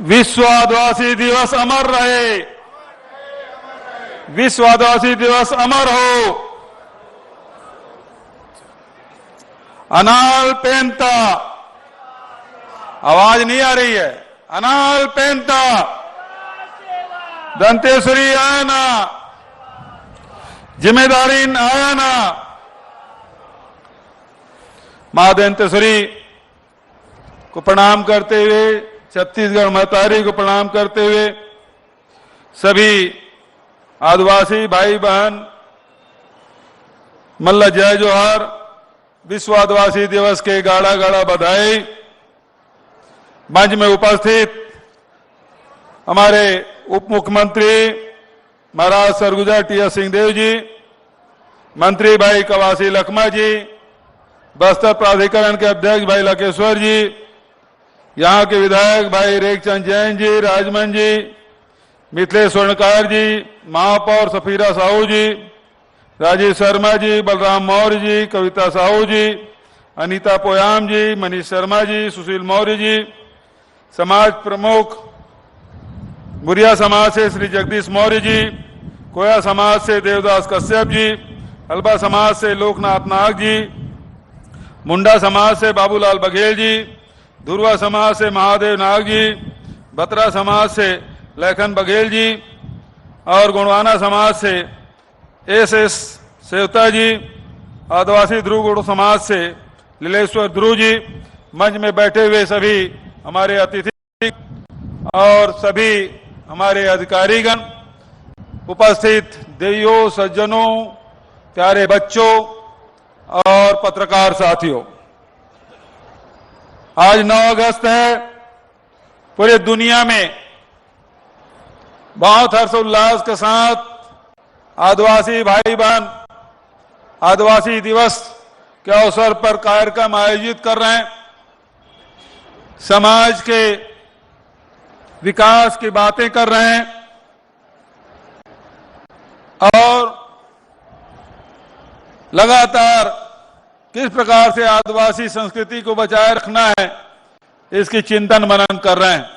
विश्व आदिवासी दिवस अमर रहे। विश्व आदिवासी दिवस अमर हो। अनाल पेंता, आवाज नहीं आ रही है। अनाल पेंता दंतेश्वरी आयना, जिम्मेदारी आयना। मां दंतेश्वरी को प्रणाम करते हुए, छत्तीसगढ़ महतारी को प्रणाम करते हुए, सभी आदिवासी भाई बहन मल्ला जय जोहार। विश्व आदिवासी दिवस के गाड़ा गाड़ा बधाई। मंच में उपस्थित हमारे उप मुख्यमंत्री महाराज सरगुजा टी.एस. सिंहदेव जी, मंत्री भाई कवासी लखमा जी, बस्तर प्राधिकरण के अध्यक्ष भाई लकेश्वर जी, यहाँ के विधायक भाई रेखचंद जैन जी, राजमन जी, मिथिलेश स्वर्णकार जी, महापौर सफीरा साहू जी, राजीव शर्मा जी, बलराम मौर्य जी, कविता साहू जी, अनीता पोयाम जी, मनीष शर्मा जी, सुशील मौर्य जी, समाज प्रमुख बुरिया समाज से श्री जगदीश मौर्य जी, कोया समाज से देवदास कश्यप जी, हल्बा समाज से लोकनाथ नाग जी, मुंडा समाज से बाबूलाल बघेल जी, धुरवा समाज से महादेव नाग जी, बत्रा समाज से लखन बघेल जी और गुणवाना समाज से एस सेवता जी, आदिवासी ध्रुव गुड़ समाज से लीलेश्वर ध्रुव जी, मंच में बैठे हुए सभी हमारे अतिथि और सभी हमारे अधिकारीगण, उपस्थित देवियों, सज्जनों, प्यारे बच्चों और पत्रकार साथियों, आज 9 अगस्त है। पूरे दुनिया में बहुत हर्षोल्लास के साथ आदिवासी भाई बहन आदिवासी दिवस के अवसर पर कार्यक्रम आयोजित कर रहे हैं। समाज के विकास की बातें कर रहे हैं और लगातार किस प्रकार से आदिवासी संस्कृति को बचाए रखना है, इसकी चिंतन मनन कर रहे हैं।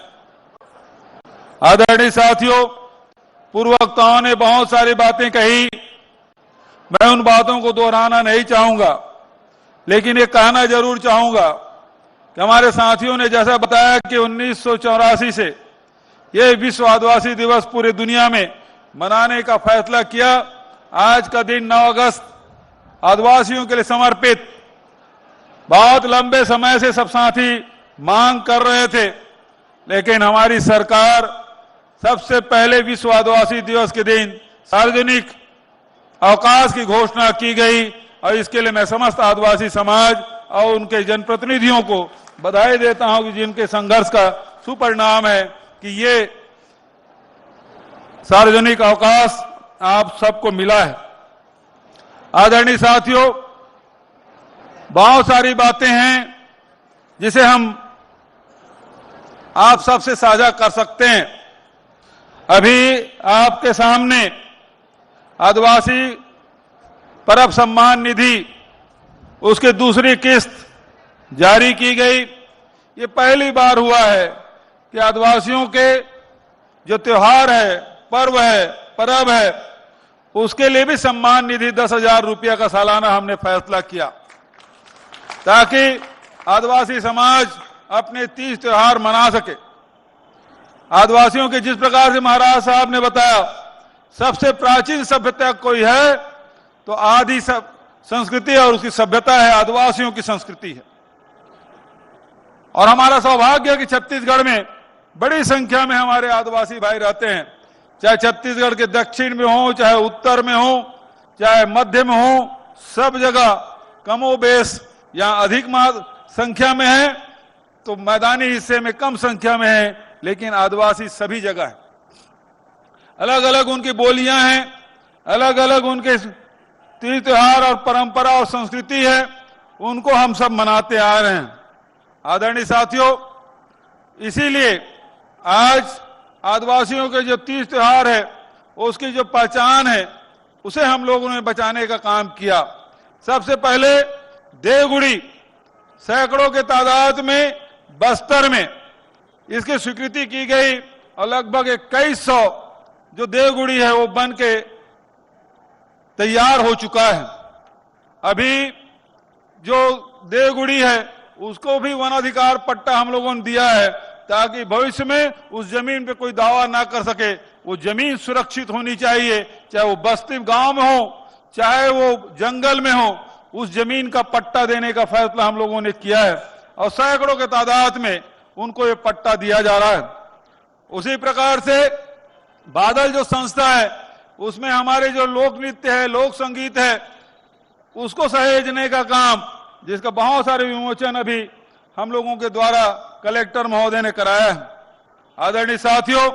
आदरणीय साथियों, पूर्व वक्ताओं ने बहुत सारी बातें कही, मैं उन बातों को दोहराना नहीं चाहूंगा, लेकिन ये कहना जरूर चाहूंगा कि हमारे साथियों ने जैसा बताया कि 1984 से ये विश्व आदिवासी दिवस पूरे दुनिया में मनाने का फैसला किया। आज का दिन 9 अगस्त आदिवासियों के लिए समर्पित। बहुत लंबे समय से सब साथी मांग कर रहे थे, लेकिन हमारी सरकार सबसे पहले विश्व आदिवासी दिवस के दिन सार्वजनिक अवकाश की घोषणा की गई और इसके लिए मैं समस्त आदिवासी समाज और उनके जनप्रतिनिधियों को बधाई देता हूं कि जिनके संघर्ष का सुपरिणाम है कि ये सार्वजनिक अवकाश आप सबको मिला है। आदरणीय साथियों, बहुत सारी बातें हैं जिसे हम आप सबसे साझा कर सकते हैं। अभी आपके सामने आदिवासी परब सम्मान निधि उसकी दूसरी किस्त जारी की गई। ये पहली बार हुआ है कि आदिवासियों के जो त्योहार है, पर्व है, परब है, उसके लिए भी सम्मान निधि 10,000 रुपया का सालाना हमने फैसला किया, ताकि आदिवासी समाज अपने तीज त्योहार मना सके। आदिवासियों के जिस प्रकार से महाराज साहब ने बताया, सबसे प्राचीन सभ्यता कोई है तो आदि सब संस्कृति और उसकी सभ्यता है आदिवासियों की संस्कृति है। और हमारा सौभाग्य है कि छत्तीसगढ़ में बड़ी संख्या में हमारे आदिवासी भाई रहते हैं, चाहे छत्तीसगढ़ के दक्षिण में हो, चाहे उत्तर में हो, चाहे मध्य में हो, सब जगह कमोबेश या अधिक संख्या में है, तो मैदानी हिस्से में कम संख्या में है, लेकिन आदिवासी सभी जगह है। अलग अलग उनकी बोलियां हैं, अलग अलग उनके तीज त्योहार और परंपरा और संस्कृति है, उनको हम सब मनाते आ रहे हैं। आदरणीय साथियों, इसीलिए आज आदिवासियों के जो तीज त्योहार है, उसकी जो पहचान है, उसे हम लोगों ने बचाने का काम किया। सबसे पहले देवगुड़ी, सैकड़ों के तादाद में बस्तर में इसकी स्वीकृति की गई और लगभग 2100 जो देवगुड़ी है वो बन के तैयार हो चुका है। अभी जो देवगुड़ी है उसको भी वन अधिकार पट्टा हम लोगों ने दिया है ताकि भविष्य में उस जमीन पे कोई दावा ना कर सके। वो जमीन सुरक्षित होनी चाहिए, चाहे वो बस्ती गांव में हो चाहे वो जंगल में हो, उस जमीन का पट्टा देने का फैसला हम लोगों ने किया है और सैकड़ों के तादाद में उनको ये पट्टा दिया जा रहा है। उसी प्रकार से बादल जो संस्था है उसमें हमारे जो लोक नृत्य है, लोक संगीत है, उसको सहेजने का काम, जिसका बहुत सारे विमोचन अभी हम लोगों के द्वारा कलेक्टर महोदय ने कराया है। आदरणीय साथियों,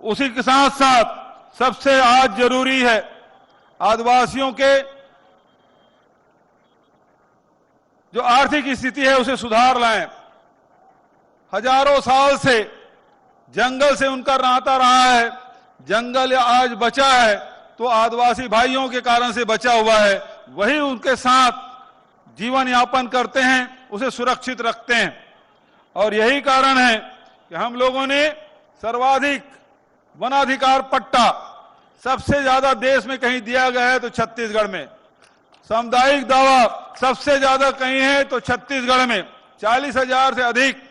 उसी के साथ साथ सबसे आज जरूरी है आदिवासियों के जो आर्थिक स्थिति है उसे सुधार लाएं। हजारों साल से जंगल से उनका नाता रहा है, जंगल आज बचा है तो आदिवासी भाइयों के कारण से बचा हुआ है, वही उनके साथ जीवन यापन करते हैं, उसे सुरक्षित रखते हैं। और यही कारण है कि हम लोगों ने सर्वाधिक वनाधिकार पट्टा सबसे ज्यादा देश में कहीं दिया गया है तो छत्तीसगढ़ में, सामुदायिक दावा सबसे ज्यादा कहीं है तो छत्तीसगढ़ में 40,000 से अधिक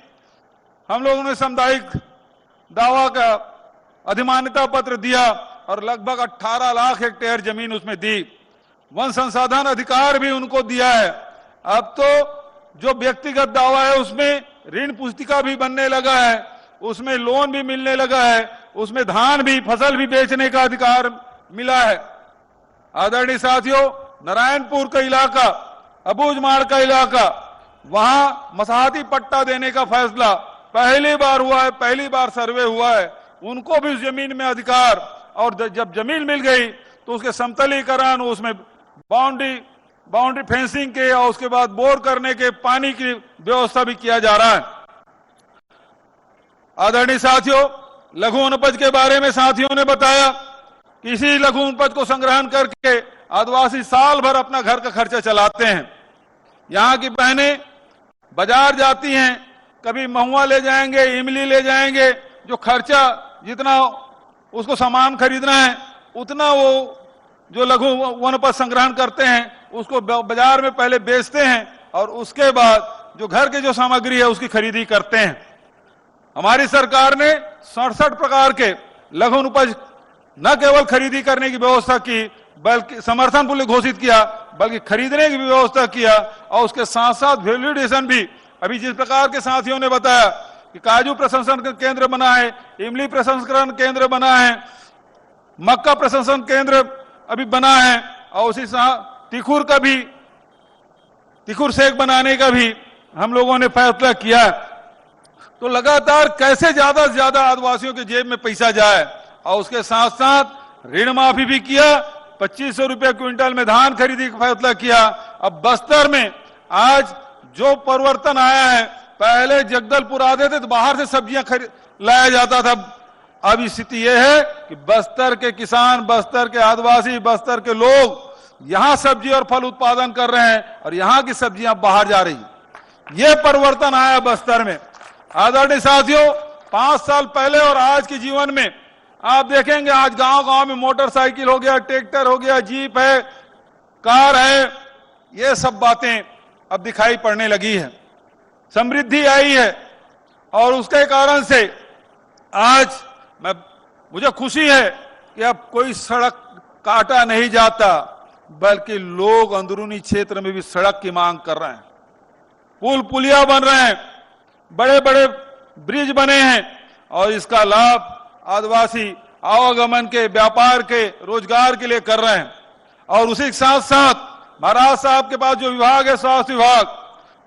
हम लोगों ने सामुदायिक दावा का अधिमान्यता पत्र दिया और लगभग 18 लाख हेक्टेयर जमीन उसमें दी। वन संसाधन अधिकार भी उनको दिया है। अब तो जो व्यक्तिगत दावा है उसमें ऋण पुस्तिका भी बनने लगा है, उसमें लोन भी मिलने लगा है, उसमें धान भी, फसल भी बेचने का अधिकार मिला है। आदरणीय साथियों, नारायणपुर का इलाका, अबूझमाड़ का इलाका, वहां मसाहती पट्टा देने का फैसला पहली बार हुआ है, पहली बार सर्वे हुआ है। उनको भी उस जमीन में अधिकार, और जब जमीन मिल गई तो उसके समतलीकरण, उसमें बाउंड्री फेंसिंग के और उसके बाद बोर करने के, पानी की व्यवस्था भी किया जा रहा है। आदरणीय साथियों, लघु वनोपज के बारे में साथियों ने बताया कि इसी लघु वनोपज को संग्रहण करके आदिवासी साल भर अपना घर का खर्चा चलाते हैं। यहाँ की बहनें बाजार जाती हैं, कभी महुआ ले जाएंगे, इमली ले जाएंगे, जो खर्चा जितना उसको सामान खरीदना है उतना वो जो लघु वनोपज संग्रहण करते हैं उसको बाजार में पहले बेचते हैं और उसके बाद जो घर की जो सामग्री है उसकी खरीदी करते हैं। हमारी सरकार ने 67 प्रकार के लघु वनोपज न केवल खरीदी करने की व्यवस्था की, बल्कि समर्थन मूल्य घोषित किया, बल्कि खरीदने की व्यवस्था किया और उसके साथ साथ वैल्यू एडिशन भी। अभी जिस प्रकार के साथियों ने बताया कि काजू प्रसंस्करण केंद्र बना है, इमली प्रसंस्करण केंद्र बना है, मक्का प्रसंस्करण केंद्र अभी बना है और उसी साथ तिखुर का भी, तिखुर सेक बनाने का भी हम लोगों ने फैसला किया। तो लगातार कैसे ज्यादा से ज्यादा आदिवासियों के जेब में पैसा जाए, और उसके साथ साथ ऋण माफी भी किया। 2500 रुपये क्विंटल में धान खरीदी का फैसला किया। अब बस्तर में आज जो परिवर्तन आया है, पहले जगदलपुर आते थे तो बाहर से सब्जियां लाया जाता था। अब स्थिति यह है कि बस्तर के किसान, बस्तर के आदिवासी, बस्तर के लोग यहां सब्जी और फल उत्पादन कर रहे हैं और यहां की सब्जियां बाहर जा रही हैं। यह परिवर्तन आया बस्तर में। आदरणीय साथियों, 5 साल पहले और आज के जीवन में आप देखेंगे आज गांव-गांव में मोटरसाइकिल हो गया, ट्रैक्टर हो गया, जीप है, कार है, ये सब बातें अब दिखाई पड़ने लगी है। समृद्धि आई है और उसके कारण से आज मुझे खुशी है कि अब कोई सड़क काटा नहीं जाता, बल्कि लोग अंदरूनी क्षेत्र में भी सड़क की मांग कर रहे हैं। पुल पुलिया बन रहे हैं, बड़े बड़े ब्रिज बने हैं और इसका लाभ आदिवासी आवागमन के, व्यापार के, रोजगार के लिए कर रहे हैं। और उसी के साथ साथ महाराज साहब के पास जो विभाग है, स्वास्थ्य विभाग,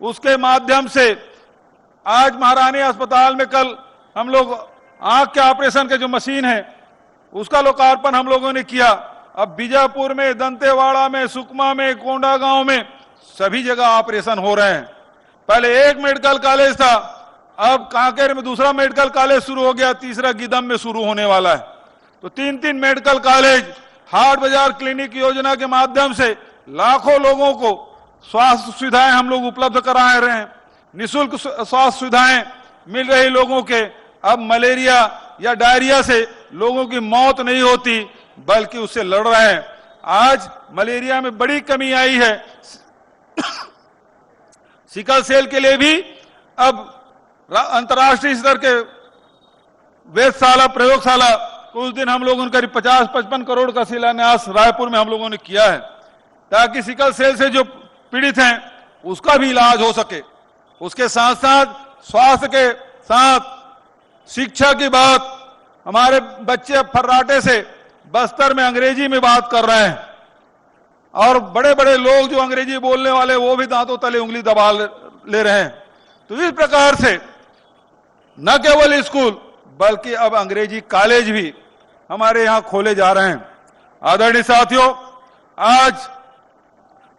उसके माध्यम से आज महारानी अस्पताल में कल हम लोग आंख के ऑपरेशन के जो मशीन है उसका लोकार्पण हम लोगों ने किया। अब बीजापुर में, दंतेवाड़ा में, सुकमा में, कोंडागांव में सभी जगह ऑपरेशन हो रहे हैं। पहले एक मेडिकल कॉलेज था, अब कांकेर में दूसरा मेडिकल कॉलेज शुरू हो गया, तीसरा गीदम में शुरू होने वाला है। तो 3-3 मेडिकल कॉलेज, हाट बाजार क्लिनिक योजना के माध्यम से लाखों लोगों को स्वास्थ्य सुविधाएं हम लोग उपलब्ध करा रहे हैं। निःशुल्क स्वास्थ्य सुविधाएं मिल रही लोगों के, अब मलेरिया या डायरिया से लोगों की मौत नहीं होती बल्कि उससे लड़ रहे हैं। आज मलेरिया में बड़ी कमी आई है। सिकल सेल के लिए भी अब अंतर्राष्ट्रीय स्तर के वेधशाला प्रयोगशाला, उस दिन हम लोगों ने करीब 50-55 करोड़ का शिलान्यास रायपुर में हम लोगों ने किया है, ताकि सिकल सेल से जो पीड़ित हैं उसका भी इलाज हो सके। उसके साथ साथ स्वास्थ्य के साथ शिक्षा की बात, हमारे बच्चे फर्राटे से बस्तर में अंग्रेजी में बात कर रहे हैं और बड़े बड़े लोग जो अंग्रेजी बोलने वाले वो भी दांतों तले उंगली दबा ले रहे हैं। तो इस प्रकार से न केवल स्कूल बल्कि अब अंग्रेजी कॉलेज भी हमारे यहां खोले जा रहे हैं। आदरणीय साथियों, आज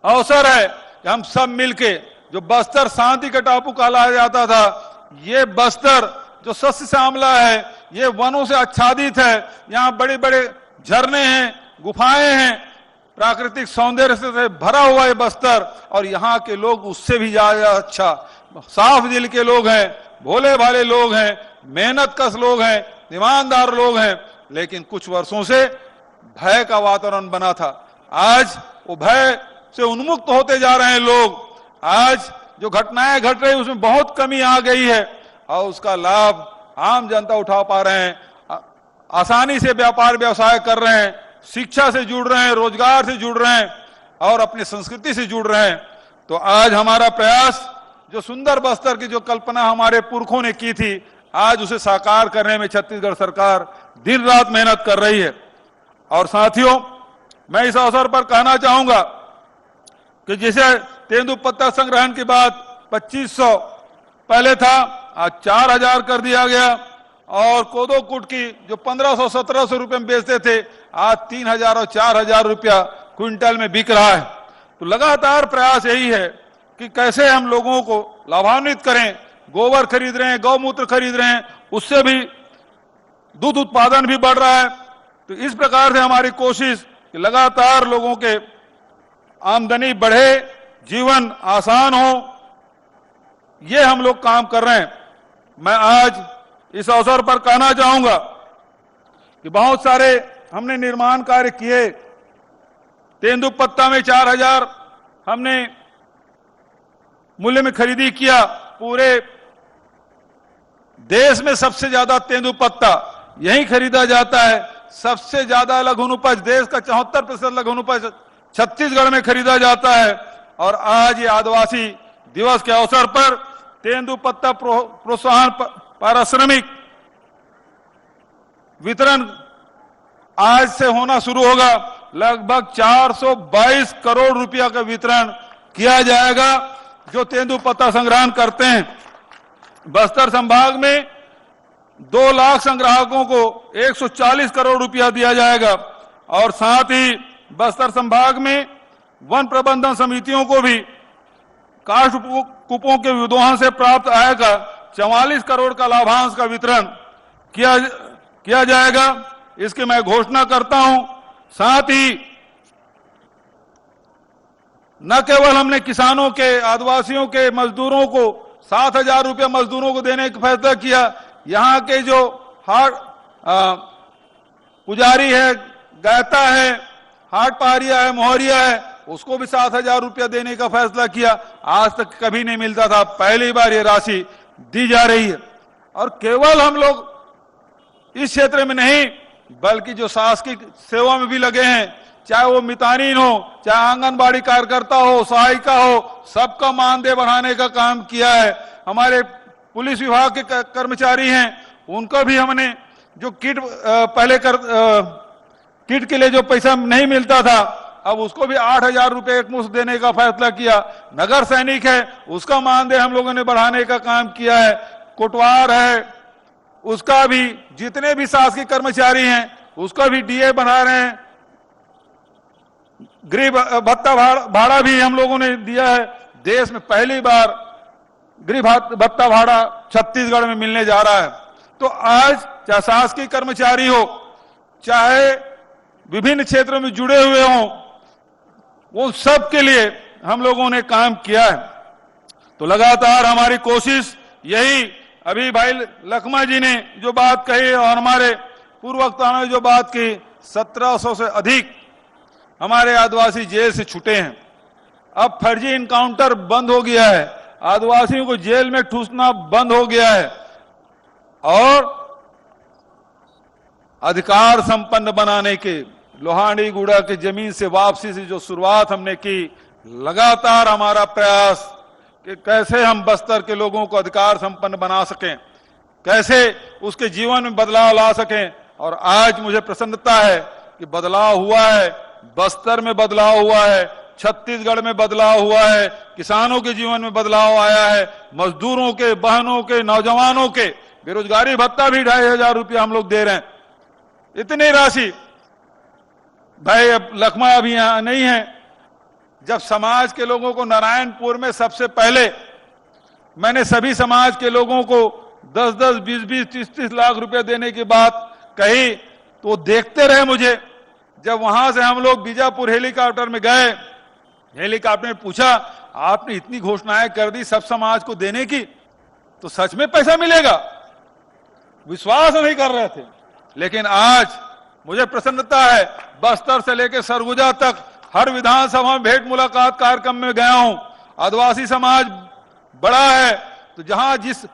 अवसर है कि हम सब मिलके, जो बस्तर शांति का टापू कहलाया जाता था, ये बस्तर जो सस्य श्यामला है, ये वनों से आच्छादित है, यहाँ बड़े बड़े झरने हैं, गुफाएं हैं, प्राकृतिक सौंदर्य से भरा हुआ है बस्तर, और यहाँ के लोग उससे भी ज्यादा अच्छा साफ दिल के लोग हैं, भोले भाले लोग हैं, मेहनत कश लोग हैं, ईमानदार लोग हैं। लेकिन कुछ वर्षों से भय का वातावरण बना था, आज वो भय से उन्मुक्त होते जा रहे हैं लोग। आज जो घटनाएं घट रही उसमें बहुत कमी आ गई है और उसका लाभ आम जनता उठा पा रहे हैं, आसानी से व्यापार व्यवसाय कर रहे हैं, शिक्षा से जुड़ रहे हैं, रोजगार से जुड़ रहे हैं और अपनी संस्कृति से जुड़ रहे हैं। तो आज हमारा प्रयास, जो सुंदर बस्तर की जो कल्पना हमारे पुरखों ने की थी, आज उसे साकार करने में छत्तीसगढ़ सरकार दिन रात मेहनत कर रही है। और साथियों, मैं इस अवसर पर कहना चाहूंगा कि जैसे तेंदुपत्ता संग्रहण की बात 2500 पहले था, आज 4000 कर दिया गया, और कोदो कूट की जो 1500-1700 रुपए में बेचते थे, आज 3000 और 4000 रुपया क्विंटल में बिक रहा है। तो लगातार प्रयास यही है कि कैसे हम लोगों को लाभान्वित करें। गोबर खरीद रहे हैं, गौमूत्र खरीद रहे हैं, उससे भी दूध उत्पादन भी बढ़ रहा है। तो इस प्रकार से हमारी कोशिश कि लगातार लोगों के आमदनी बढ़े, जीवन आसान हो, ये हम लोग काम कर रहे हैं। मैं आज इस अवसर पर कहना चाहूंगा कि बहुत सारे हमने निर्माण कार्य किए। तेंदुपत्ता में 4000 हमने मूल्य में खरीदी किया। पूरे देश में सबसे ज्यादा तेंदुपत्ता यहीं खरीदा जाता है। सबसे ज्यादा लघुनुपज, देश का 74% लघुनुपज छत्तीसगढ़ में खरीदा जाता है। और आज ये आदिवासी दिवस के अवसर पर तेंदुपत्ता प्रोत्साहन पारिश्रमिक वितरण आज से होना शुरू होगा। लगभग 422 करोड़ रुपया का वितरण किया जाएगा जो तेंदुपत्ता संग्रहण करते हैं। बस्तर संभाग में 2 लाख संग्राहकों को 140 करोड़ रुपया दिया जाएगा और साथ ही बस्तर संभाग में वन प्रबंधन समितियों को भी काष्ठ कूपों के विद्रोहन से प्राप्त आय का 44 करोड़ का लाभांश का वितरण किया जाएगा। इसकी मैं घोषणा करता हूं। साथ ही न केवल हमने किसानों के, आदिवासियों के मजदूरों को 7000 रुपया मजदूरों को देने का फैसला किया। यहाँ के जो पुजारी है, गायता है, हाट पहाड़िया है, मोहरिया है, उसको भी 7000 रुपया देने का फैसला किया। आज तक कभी नहीं मिलता था, पहली बार ये राशि दी जा रही है। और केवल हम लोग इस क्षेत्र में नहीं बल्कि जो शासकीय सेवा में भी लगे हैं, चाहे वो मितानिन हो, चाहे आंगनबाड़ी कार्यकर्ता हो, सहायिका हो, सबका मानदेय बढ़ाने का काम किया है। हमारे पुलिस विभाग के कर्मचारी हैं, उनको भी हमने जो किट पहले किट के लिए जो पैसा नहीं मिलता था, अब उसको भी 8000 रुपये एक मुश्त देने का फैसला किया। नगर सैनिक है, उसका मानदेय हम लोगों ने बढ़ाने का काम किया है। कोटवार है, उसका भी, जितने भी शासकीय कर्मचारी हैं उसका भी डीए बना रहे हैं। गृह भत्ता भाड़ा भी हम लोगों ने दिया है। देश में पहली बार गृह भत्ता भाड़ा छत्तीसगढ़ में मिलने जा रहा है। तो आज चाहे शासकीय कर्मचारी हो, चाहे विभिन्न क्षेत्रों में जुड़े हुए हों, वो सब के लिए हम लोगों ने काम किया है। तो लगातार हमारी कोशिश यही अभी भाई लखमा जी ने जो बात कही और हमारे पूर्व वक्ताओं ने जो बात की, 1700 से अधिक हमारे आदिवासी जेल से छूटे हैं। अब फर्जी इनकाउंटर बंद हो गया है, आदिवासियों को जेल में ठूसना बंद हो गया है और अधिकार संपन्न बनाने के लोहांडीगुड़ा की जमीन से वापसी से जो शुरुआत हमने की, लगातार हमारा प्रयास कि कैसे हम बस्तर के लोगों को अधिकार संपन्न बना सकें, कैसे उसके जीवन में बदलाव ला सकें। और आज मुझे प्रसन्नता है कि बदलाव हुआ है, बस्तर में बदलाव हुआ है, छत्तीसगढ़ में बदलाव हुआ है, किसानों के जीवन में बदलाव आया है, मजदूरों के, बहनों के, नौजवानों के बेरोजगारी भत्ता भी 2500 रुपया हम लोग दे रहे हैं। इतनी राशि भाई, अब लखमा अभी यहां नहीं है। जब समाज के लोगों को नारायणपुर में सबसे पहले मैंने सभी समाज के लोगों को 10-10, 20-20, 30-30 लाख रुपए देने की बात कही तो वो देखते रहे मुझे। जब वहां से हम लोग बीजापुर हेलीकॉप्टर में गए, हेलीकॉप्टर में पूछा, आपने इतनी घोषणाएं कर दी सब समाज को देने की, तो सच में पैसा मिलेगा? विश्वास नहीं कर रहे थे। लेकिन आज मुझे प्रसन्नता है, बस्तर से लेकर सरगुजा तक हर विधानसभा में भेंट मुलाकात कार्यक्रम में गया हूं। आदिवासी समाज बड़ा है, तो जहां जिस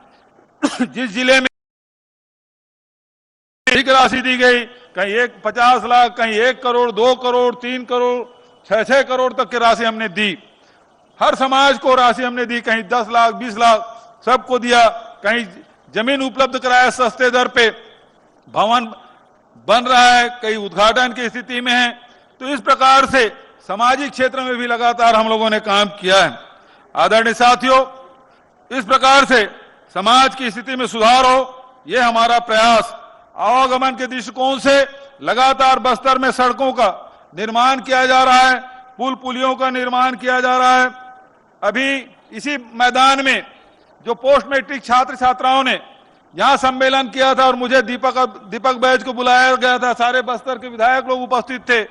जिले में एक राशि दी गई, कहीं 50 लाख, कहीं 1 करोड़, 2 करोड़, 3 करोड़, 6 करोड़ तक की राशि हमने दी। हर समाज को राशि हमने दी, कहीं 10 लाख, 20 लाख सबको दिया। कहीं जमीन उपलब्ध कराया सस्ते दर पे, भवन बन रहा है, कई उद्घाटन की स्थिति में है। तो इस प्रकार से सामाजिक क्षेत्र में भी लगातार हम लोगों ने काम किया है। आदरणीय साथियों, इस प्रकार से समाज की स्थिति में सुधार हो, ये हमारा प्रयास। आवागमन के दृष्टिकोण से लगातार बस्तर में सड़कों का निर्माण किया जा रहा है, पुल पुलियों का निर्माण किया जा रहा है। अभी इसी मैदान में जो पोस्ट मैट्रिक छात्र छात्राओं ने यहां सम्मेलन किया था और मुझे दीपक बैज को बुलाया गया था, सारे बस्तर के विधायक लोग उपस्थित थे।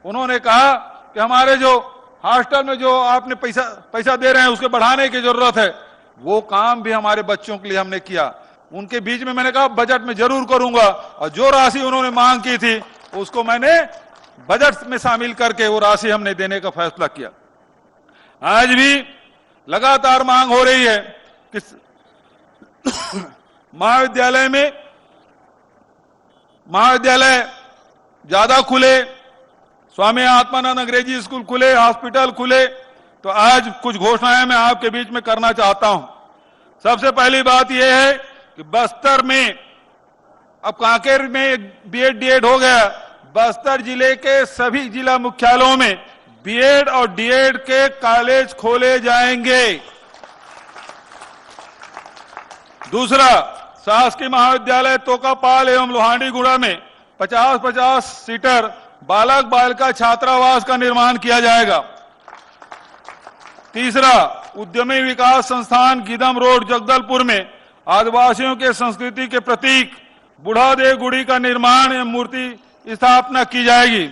उन्होंने कहा कि हमारे जो हॉस्टल में जो आपने पैसा दे रहे हैं उसके बढ़ाने की जरूरत है। वो काम भी हमारे बच्चों के लिए हमने किया। उनके बीच में मैंने कहा बजट में जरूर करूंगा, और जो राशि उन्होंने मांग की थी उसको मैंने बजट में शामिल करके वो राशि हमने देने का फैसला किया। आज भी लगातार मांग हो रही है कि महाविद्यालय ज्यादा खुले, स्वामी आत्मानंद अंग्रेजी स्कूल खुले, हॉस्पिटल खुले। तो आज कुछ घोषणाएं मैं आपके बीच में करना चाहता हूं। सबसे पहली बात यह है कि बस्तर में, अब कांकेर में बीएड डीएड हो गया, बस्तर जिले के सभी जिला मुख्यालयों में बीएड और डीएड के कॉलेज खोले जाएंगे। दूसरा, शासकीय महाविद्यालय तोकापाल एवं लोहांडीगुड़ा में 50-50 सीटर बालक बालिका छात्रावास का निर्माण किया जाएगा। तीसरा, उद्यमी विकास संस्थान गीदम रोड जगदलपुर में आदिवासियों के संस्कृति के प्रतीक बुढ़ादेव गुड़ी का निर्माण एवं मूर्ति स्थापना की जाएगी।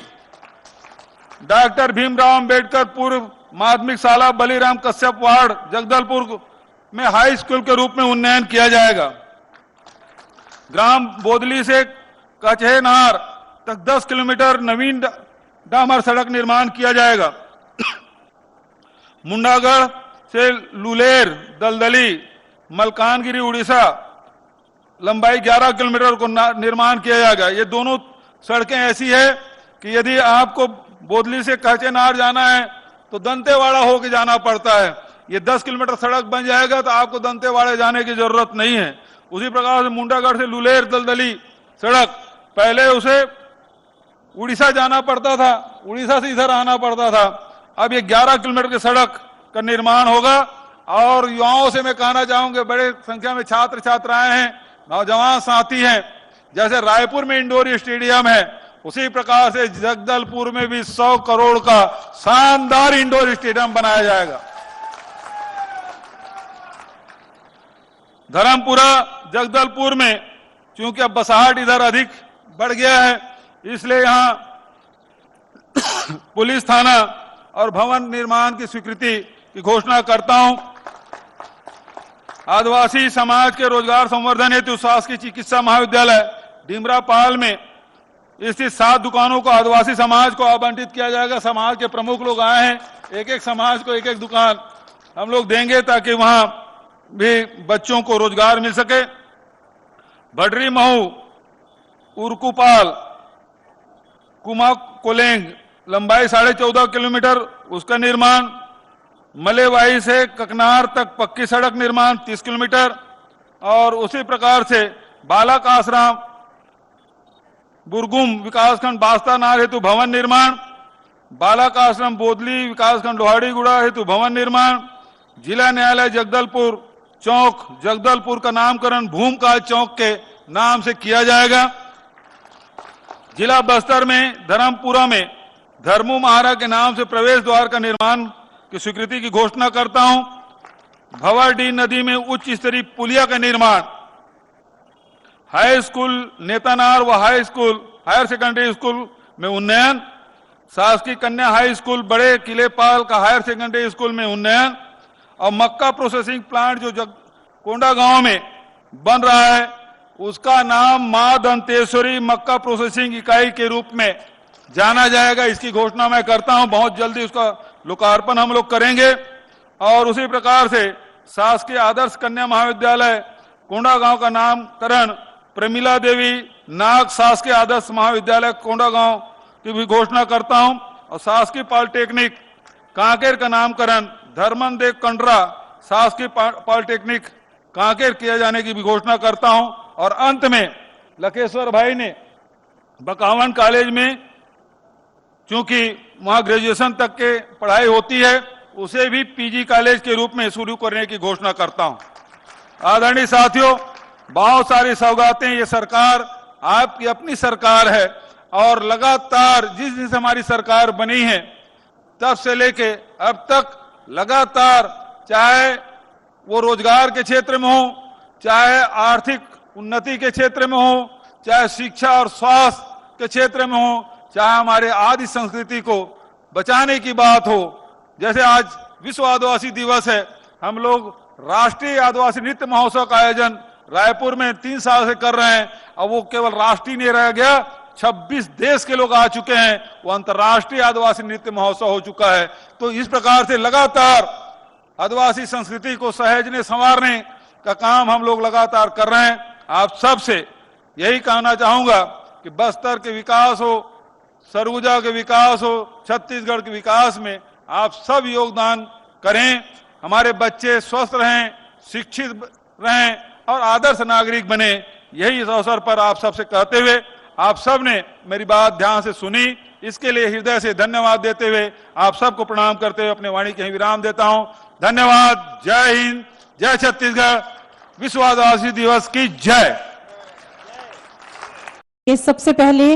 डॉक्टर भीमराव अंबेडकर पूर्व माध्यमिक शाला बलीराम कश्यप वार्ड जगदलपुर में हाई स्कूल के रूप में उन्नयन किया जाएगा। ग्राम बोदली से कचहेनार तक 10 किलोमीटर नवीन डामर सड़क निर्माण किया जाएगा। मुंडागढ़ से लुलेर दलदली मलकानगिरी उड़ीसा लंबाई 11 किलोमीटर को निर्माण किया जाएगा। ये दोनों सड़कें ऐसी है कि यदि आपको बोदली से कचहेनार जाना है तो दंतेवाड़ा होकर जाना पड़ता है। ये 10 किलोमीटर सड़क बन जाएगा तो आपको दंतेवाड़ा जाने की जरूरत नहीं है। उसी प्रकार से मुंडागढ़ से लुलेर दलदली सड़क, पहले उसे उड़ीसा जाना पड़ता था, उड़ीसा से इधर आना पड़ता था। अब ये 11 किलोमीटर की सड़क का निर्माण होगा। और युवाओं से मैं कहना चाहूंगा, बड़े संख्या में छात्र छात्राएं हैं, नौजवान साथी हैं। जैसे रायपुर में इंडोर स्टेडियम है, उसी प्रकार से जगदलपुर में भी 100 करोड़ का शानदार इंडोर स्टेडियम बनाया जाएगा। धर्मपुरा जगदलपुर में क्योंकि अब बसाहट इधर अधिक बढ़ गया है, इसलिए यहां पुलिस थाना और भवन निर्माण की स्वीकृति की घोषणा करता हूं। आदिवासी समाज के रोजगार संवर्धन हेतु शासकीय चिकित्सा महाविद्यालय डिमरापाल में स्थित 7 दुकानों को आदिवासी समाज को आवंटित किया जाएगा। समाज के प्रमुख लोग आए हैं, एक एक समाज को एक एक दुकान हम लोग देंगे ताकि वहां भी बच्चों को रोजगार मिल सके। भडरी महू उर्कुपाल कुमा कोलेंग लंबाई 14.5 किलोमीटर उसका निर्माण। मलेवाई से ककनार तक पक्की सड़क निर्माण 30 किलोमीटर। और उसी प्रकार से बालक आश्रम बुरगुम विकासखंड बास्तानार हेतु भवन निर्माण। बालक आश्रम बोदली विकासखंड लोहाड़ीगुड़ा हेतु भवन निर्माण। जिला न्यायालय जगदलपुर चौक जगदलपुर का नामकरण भूमकाल चौक के नाम से किया जाएगा। जिला बस्तर में धर्मपुरा में धर्मू महाराज के नाम से प्रवेश द्वार का निर्माण की स्वीकृति की घोषणा करता हूं। भंवरडीह नदी में उच्च स्तरीय पुलिया का निर्माण। हाई स्कूल नेतानार व हायर सेकेंडरी स्कूल में उन्नयन। शासकीय कन्या हाई स्कूल बड़े किलेपाल का हायर सेकेंडरी स्कूल में उन्नयन। और मक्का प्रोसेसिंग प्लांट जो कोंडा गांव में बन रहा है उसका नाम मां दंतेश्वरी मक्का प्रोसेसिंग इकाई के रूप में जाना जाएगा। इसकी घोषणा मैं करता हूं, बहुत जल्दी उसका लोकार्पण हम लोग करेंगे। और उसी प्रकार से शासकीय आदर्श कन्या महाविद्यालय कोंडा गांव का नामकरण प्रमिला देवी नाग शासकीय आदर्श महाविद्यालय कोंडा गांव की भी घोषणा करता हूं। और शासकीय पॉलिटेक्निक कांकेर का नामकरण धर्मन देव कंडरा शासकीय पॉलिटेक्निक कांकेर किए जाने की भी घोषणा करता हूं। और अंत में लखेश्वर भाई ने बकावन कॉलेज में चूंकि वहां ग्रेजुएशन तक के पढ़ाई होती है उसे भी पीजी कॉलेज के रूप में शुरू करने की घोषणा करता हूं। आदरणीय साथियों, बहुत सारी सौगातें ये सरकार आपकी अपनी सरकार है और लगातार जिस दिन से हमारी सरकार बनी है तब से लेके अब तक लगातार चाहे वो रोजगार के क्षेत्र में हो, चाहे आर्थिक उन्नति के क्षेत्र में हो, चाहे शिक्षा और स्वास्थ्य के क्षेत्र में हो, चाहे हमारे आदि संस्कृति को बचाने की बात हो। जैसे आज विश्व आदिवासी दिवस है, हम लोग राष्ट्रीय आदिवासी नृत्य महोत्सव का आयोजन रायपुर में 3 साल से कर रहे हैं। और वो केवल राष्ट्रीय नहीं रह गया, 26 देश के लोग आ चुके हैं, वो अंतर्राष्ट्रीय आदिवासी नृत्य महोत्सव हो चुका है। तो इस प्रकार से लगातार आदिवासी संस्कृति को सहेजने संवारने का काम हम लोग लगातार कर रहे हैं। आप सबसे यही कहना चाहूंगा कि बस्तर के विकास हो, सरगुजा के विकास हो, छत्तीसगढ़ के विकास में आप सब योगदान करें। हमारे बच्चे स्वस्थ रहें, शिक्षित रहें और आदर्श नागरिक बने। यही इस अवसर पर आप सबसे कहते हुए आप सब ने मेरी बात ध्यान से सुनी, इसके लिए हृदय से धन्यवाद देते हुए आप सबको प्रणाम करते हुए अपने वाणी के विराम देता हूं। धन्यवाद। जय हिंद, जय छत्तीसगढ़, विश्व आदिवासी दिवस की जय। सबसे पहले